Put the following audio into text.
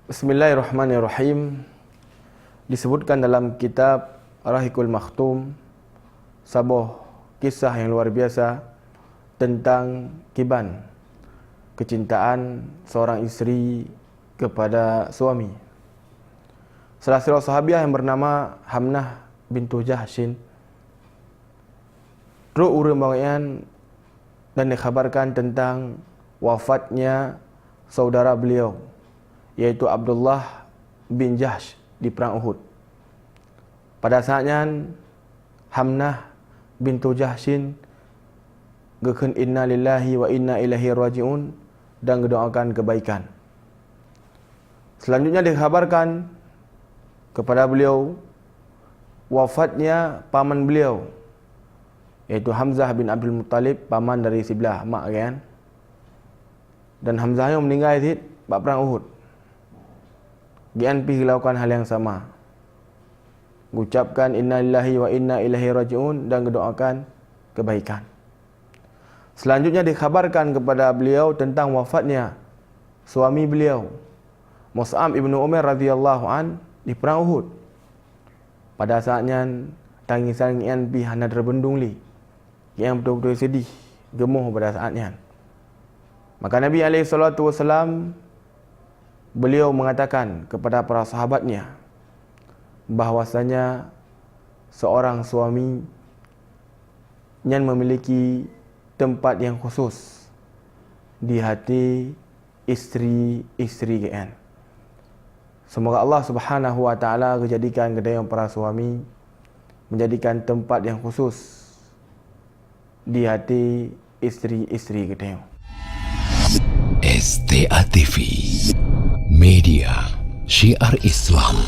Bismillahirrahmanirrahim. Disebutkan dalam kitab Rahikul Makhtum sebuah kisah yang luar biasa tentang Kiban, kecintaan seorang isteri kepada suami. Salah seorang sahabiah yang bernama Hamnah bintu Jahshin terus urang bagian dan dikhabarkan tentang wafatnya saudara beliau, yaitu Abdullah bin Jahsh di perang Uhud. Pada saatnya Hamnah bintu Jahshin gekeun inna lillahi wa inna ilaihi rajiun dan mendoakan kebaikan. Selanjutnya dikhabarkan kepada beliau wafatnya paman beliau, yaitu Hamzah bin Abdul Muttalib, paman dari sebelah mak kan. Dan Hamzah yang meninggal di perang Uhud. Gian pergi lakukan hal yang sama. Mengucapkan inna lillahi wa inna ilaihi rajiun dan mendoakan kebaikan. Selanjutnya dikhabarkan kepada beliau tentang wafatnya suami beliau, Mus'ab ibnu Umair radhiyallahu an di perang Uhud. Pada saatnya tangisan yang bihana terbendung li, yang betul-betul sedih, gemuh pada saatnya. Maka Nabi SAW beliau mengatakan kepada para sahabatnya bahwasanya seorang suami yang memiliki tempat yang khusus di hati isteri-isteri GN. Semoga Allah Subhanahu wa taala menjadikan kedai para suami menjadikan tempat yang khusus di hati isteri-isteri kedai. STA TV Media Syiar Islam.